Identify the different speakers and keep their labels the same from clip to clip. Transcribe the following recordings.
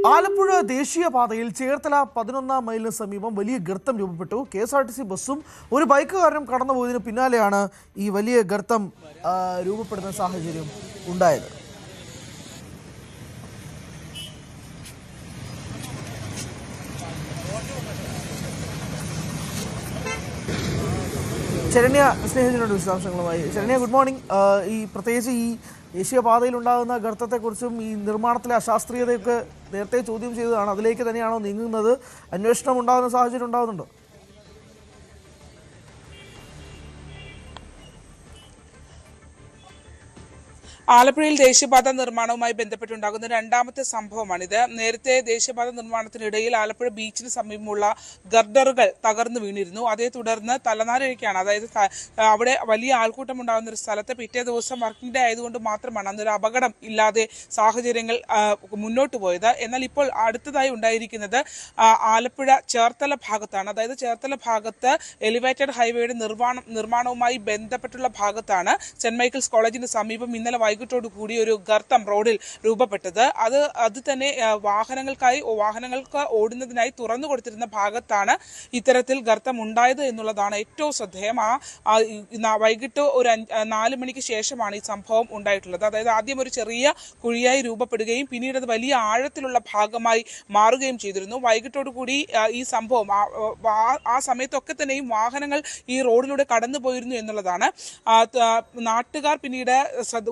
Speaker 1: ആലപ്പുഴ ദേശീയപാതയിൽ ചേർത്തല 11 മൈലിന് സമീപം വലിയ ഗർത്തം രൂപപ്പെട്ടു. KSRTC ബസ്സും ഒരു ബൈക്കുകാരനും കടന്നുപോയതിന് പിന്നാലെയാണ് ഈ വലിയ ഗർത്തം രൂപപ്പെടുന്ന സാഹചര്യം ഉണ്ടായത്. ശരണ്യ സ്നേഹിതനുണ്ട് വിശദാംശങ്ങളുമായി. Saranya, good morning. പ്രത്യേകിച്ച് ഈ ദേശീയപാതയിൽ ഉണ്ടാകുന്ന ഗർത്തത്തെക്കുറിച്ചും ഈ നിർമ്മാണത്തിലെ അശാസ്ത്രീയതയൊക്കെ നേരത്തെ ചോദ്യം ചെയ്തതാണ്. അതിലേക്ക് തന്നെയാണോ നീങ്ങുന്നത്? അന്വേഷണം ഉണ്ടാകുന്ന സാഹചര്യം ഉണ്ടാകുന്നുണ്ടോ?
Speaker 2: ആലപ്പുഴയിൽ ദേശീയപാത നിർമ്മാണവുമായി ബന്ധപ്പെട്ടുണ്ടാകുന്ന രണ്ടാമത്തെ സംഭവമാണിത്. നേരത്തെ ദേശീയപാത നിർമ്മാണത്തിനിടയിൽ ആലപ്പുഴ ബീച്ചിന് സമീപമുള്ള ഗർഡറുകൾ തകർന്നു വീണിരുന്നു. അതേ തുടർന്ന് തലനാരിഴയ്ക്കാണ്, അതായത് അവിടെ വലിയ ആൾക്കൂട്ടം ഉണ്ടാകുന്ന ഒരു സ്ഥലത്ത് പിറ്റേ ദിവസം വർക്കിംഗ് ഡേ ആയതുകൊണ്ട് മാത്രമാണ് അന്നൊരു അപകടം ഇല്ലാതെ സാഹചര്യങ്ങൾ മുന്നോട്ട് പോയത്. എന്നാൽ ഇപ്പോൾ അടുത്തതായി ഉണ്ടായിരിക്കുന്നത് ആലപ്പുഴ ചേർത്തല ഭാഗത്താണ്. അതായത് ചേർത്തല ഭാഗത്ത് എലിവേറ്റഡ് ഹൈവേയുടെ നിർമ്മാണവുമായി ബന്ധപ്പെട്ടുള്ള ഭാഗത്താണ് സെന്റ് മൈക്കിൾസ് കോളേജിന് സമീപം ഇന്നലെ വൈകിട്ടോടു കൂടി ഒരു ഗർത്തം റോഡിൽ രൂപപ്പെട്ടത്. അത് തന്നെ വാഹനങ്ങൾക്ക് ഓടുന്നതിനായി തുറന്നു കൊടുത്തിരുന്ന ഭാഗത്താണ് ഇത്തരത്തിൽ ഗർത്തം ഉണ്ടായത് എന്നുള്ളതാണ് ഏറ്റവും ശ്രദ്ധേയം. വൈകിട്ട് ഒരു 4 മണിക്ക് ശേഷമാണ് ഈ സംഭവം ഉണ്ടായിട്ടുള്ളത്. അതായത് ആദ്യം ഒരു ചെറിയ കുഴിയായി രൂപപ്പെടുകയും പിന്നീട് അത് വലിയ ആഴത്തിലുള്ള ഭാഗമായി മാറുകയും ചെയ്തിരുന്നു. വൈകിട്ടോടു കൂടി ഈ സംഭവം ആ സമയത്തൊക്കെ തന്നെയും വാഹനങ്ങൾ ഈ റോഡിലൂടെ കടന്നു പോയിരുന്നു എന്നുള്ളതാണ്. നാട്ടുകാർ പിന്നീട്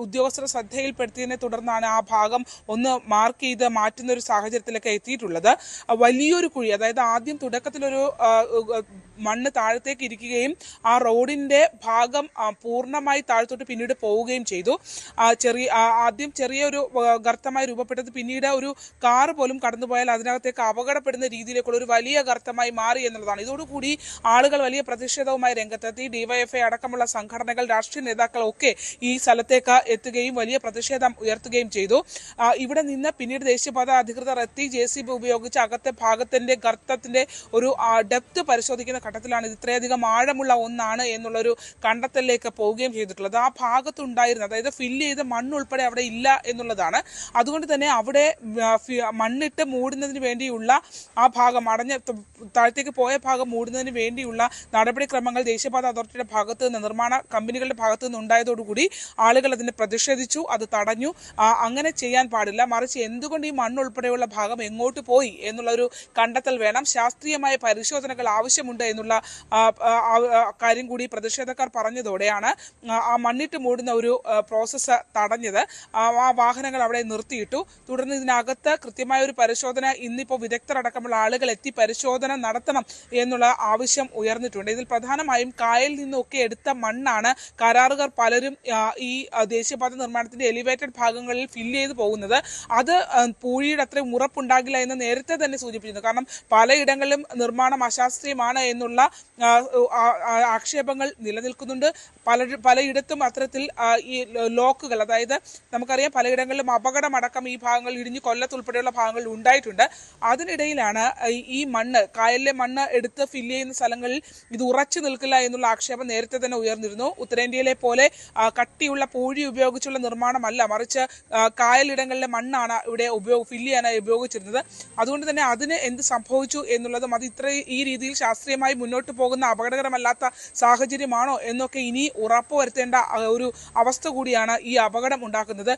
Speaker 2: ഉദ്യോഗസ്ഥരുടെ ശ്രദ്ധയിൽപ്പെടുത്തിയതിനെ തുടർന്നാണ് ആ ഭാഗം ഒന്ന് മാർക്ക് ചെയ്ത് മാറ്റുന്ന ഒരു സാഹചര്യത്തിലൊക്കെ എത്തിയിട്ടുള്ളത്. വലിയൊരു കുഴി, അതായത് ആദ്യം തുടക്കത്തിലൊരു മണ്ണ് താഴത്തേക്ക് ഇരിക്കുകയും ആ റോഡിന്റെ ഭാഗം പൂർണ്ണമായി താഴത്തോട്ട് പിന്നീട് പോവുകയും ചെയ്തു. ആദ്യം ചെറിയൊരു ഗർത്തമായി രൂപപ്പെട്ടത് പിന്നീട് ഒരു കാർ പോലും കടന്നുപോയാൽ അതിനകത്തേക്ക് അപകടപ്പെടുന്ന രീതിയിലേക്കുള്ള ഒരു വലിയ ഗർത്തമായി മാറി എന്നുള്ളതാണ്. ഇതോടുകൂടി ആളുകൾ വലിയ പ്രതിഷേധവുമായി രംഗത്തെത്തി. DYFI അടക്കമുള്ള സംഘടനകൾ, രാഷ്ട്രീയ നേതാക്കളൊക്കെ ഈ സ്ഥലത്തേക്ക് എത്തുകയും വലിയ പ്രതിഷേധം ഉയർത്തുകയും ചെയ്തു. ഇവിടെ നിന്ന് പിന്നീട് ദേശീയപാത അധികൃതർ എത്തി JCB ഉപയോഗിച്ച് അകത്തെ ഭാഗത്തിന്റെ ഗർത്തത്തിന്റെ ഒരു ഡെപ്ത് പരിശോധിക്കുന്ന ഘട്ടത്തിലാണ് ഇത് ഇത്രയധികം ആഴമുള്ള ഒന്നാണ് എന്നുള്ളൊരു കണ്ടെത്തലിലേക്ക് പോവുകയും ചെയ്തിട്ടുള്ളത്. ആ ഭാഗത്തുണ്ടായിരുന്ന, അതായത് ഫില്ല് ചെയ്ത മണ്ണുൾപ്പെടെ അവിടെ ഇല്ല എന്നുള്ളതാണ്. അതുകൊണ്ട് തന്നെ അവിടെ മണ്ണിട്ട് മൂടുന്നതിന് വേണ്ടിയുള്ള ആ ഭാഗം താഴത്തേക്ക് പോയ ഭാഗം മൂടുന്നതിന് വേണ്ടിയുള്ള നടപടിക്രമങ്ങൾ ദേശീയപാത അതോറിറ്റിയുടെ ഭാഗത്ത് നിന്ന്, നിർമ്മാണ കമ്പനികളുടെ ഭാഗത്ത് നിന്ന് ഉണ്ടായതോടുകൂടി ആളുകൾ അതിനെ പ്രതിഷേധിച്ചു. അത് തടഞ്ഞു. അങ്ങനെ ചെയ്യാൻ പാടില്ല, മറിച്ച് എന്തുകൊണ്ട് ഈ മണ്ണുൾപ്പെടെയുള്ള ഭാഗം എങ്ങോട്ട് പോയി എന്നുള്ളൊരു കണ്ടെത്തൽ വേണം, ശാസ്ത്രീയമായ പരിശോധനകൾ ആവശ്യമുണ്ട് എന്നുള്ള കാര്യം കൂടി പ്രതിഷേധക്കാർ പറഞ്ഞതോടെയാണ് ആ മണ്ണിട്ട് മൂടുന്ന ഒരു പ്രോസസ്സ് തടഞ്ഞത്. ആ വാഹനങ്ങൾ അവിടെ നിർത്തിയിട്ടു. തുടർന്ന് ഇതിനകത്ത് കൃത്യമായ ഒരു പരിശോധന ഇന്നിപ്പോൾ വിദഗ്ധരടക്കമുള്ള ആളുകൾ എത്തി പരിശോധന നടത്തണം എന്നുള്ള ആവശ്യം ഉയർന്നിട്ടുണ്ട്. ഇതിൽ പ്രധാനമായും കായലിൽ നിന്നൊക്കെ എടുത്ത മണ്ണാണ് കരാറുകാർ പലരും ഈ ദേശീയപാത നിർമ്മാണത്തിന്റെ എലിവേറ്റഡ് ഭാഗങ്ങളിൽ ഫില്ല് ചെയ്ത് പോകുന്നത്. അത് പൂഴിയുടെ അത്രയും ഉറപ്പുണ്ടാകില്ല എന്ന് നേരത്തെ തന്നെ സൂചിപ്പിച്ചിരുന്നു. കാരണം പലയിടങ്ങളിലും നിർമ്മാണം അശാസ്ത്രീയമാണ് എന്നുള്ള ആക്ഷേപങ്ങൾ നിലനിൽക്കുന്നുണ്ട്. പലയിടത്തും അത്തരത്തിൽ ഈ ലോക്കുകൾ, അതായത് നമുക്കറിയാം പലയിടങ്ങളിലും അപകടമടക്കം ഈ ഭാഗങ്ങൾ ഇടിഞ്ഞ് കൊല്ലത്തുൾപ്പെടെയുള്ള ഭാഗങ്ങളിൽ ഉണ്ടായിട്ടുണ്ട്. അതിനിടയിലാണ് ഈ മണ്ണ്, കായലിലെ മണ്ണ് എടുത്ത് ഫില്ല് ചെയ്യുന്ന സ്ഥലങ്ങളിൽ ഇത് ഉറച്ചു നിൽക്കില്ല എന്നുള്ള ആക്ഷേപം നേരത്തെ തന്നെ ഉയർന്നിരുന്നു. ഉത്തരേന്ത്യയിലെ പോലെ കട്ടിയുള്ള പൂഴി ഉപയോഗിച്ചുള്ള നിർമ്മാണമല്ല, മറിച്ച് കായലിടങ്ങളിലെ മണ്ണാണ് ഇവിടെ ഫില്ല് ചെയ്യാനായി ഉപയോഗിച്ചിരുന്നത്. അതുകൊണ്ട് തന്നെ അതിന് എന്ത് സംഭവിച്ചു എന്നുള്ളതും അത് ഈ രീതിയിൽ ശാസ്ത്രീയമായി മുന്നോട്ട് പോകുന്ന അപകടകരമല്ലാത്ത സാഹചര്യമാണോ എന്നൊക്കെ ഇനി ഉറപ്പുവരുത്തേണ്ട ഒരു അവസ്ഥ കൂടിയാണ് ഈ അപകടം ഉണ്ടാക്കുന്നത്.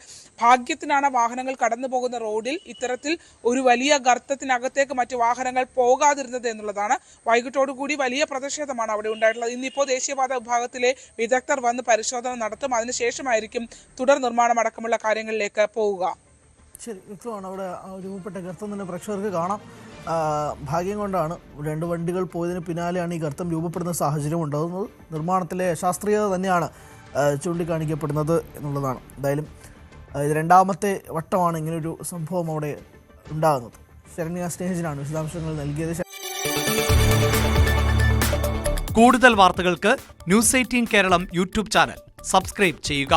Speaker 2: ഭാഗ്യത്തിനാണ് വാഹനങ്ങൾ കടന്നു പോകുന്ന റോഡിൽ ഇത്തരത്തിൽ ഒരു വലിയ ഗർത്തത്തിനകത്തേക്ക് മറ്റു വാഹനങ്ങൾ പോകാതിരുന്നത് എന്നുള്ളതാണ്. വൈകിട്ടോടുകൂടി വലിയ പ്രതിഷേധമാണ് അവിടെ ഉണ്ടായിട്ടുള്ളത്. ഇന്നിപ്പോൾ ദേശീയപാത വിഭാഗത്തിലെ വിദഗ്ധർ വന്ന് പരിശോധന നടത്തും. അതിനുശേഷമായിരിക്കും തുടർ നിർമ്മാണം അടക്കമുള്ള കാര്യങ്ങളിലേക്ക് പോവുക.
Speaker 1: ശരി, വ്യക്തമാണ്. അവിടെ രൂപപ്പെട്ട ഗർത്തം തന്നെ പ്രേക്ഷകർക്ക് കാണാം. ഭാഗ്യം കൊണ്ടാണ് 2 വണ്ടികൾ പോയതിന് പിന്നാലെയാണ് ഈ ഗർത്തം രൂപപ്പെടുന്ന സാഹചര്യം ഉണ്ടാകുന്നത്. നിർമ്മാണത്തിലെ അശാസ്ത്രീയത തന്നെയാണ് ചൂണ്ടിക്കാണിക്കപ്പെടുന്നത് എന്നുള്ളതാണ്. എന്തായാലും ഇത് രണ്ടാമത്തെ വട്ടമാണ് ഇങ്ങനൊരു സംഭവം അവിടെ ഉണ്ടാകുന്നത്. ശരണ്യ സ്നേഹിതനാണ് വിശദാംശങ്ങൾ നൽകിയത്.
Speaker 3: കൂടുതൽ വാർത്തകൾക്ക് News 18 Keralam YouTube channel subscribe ചെയ്യുക.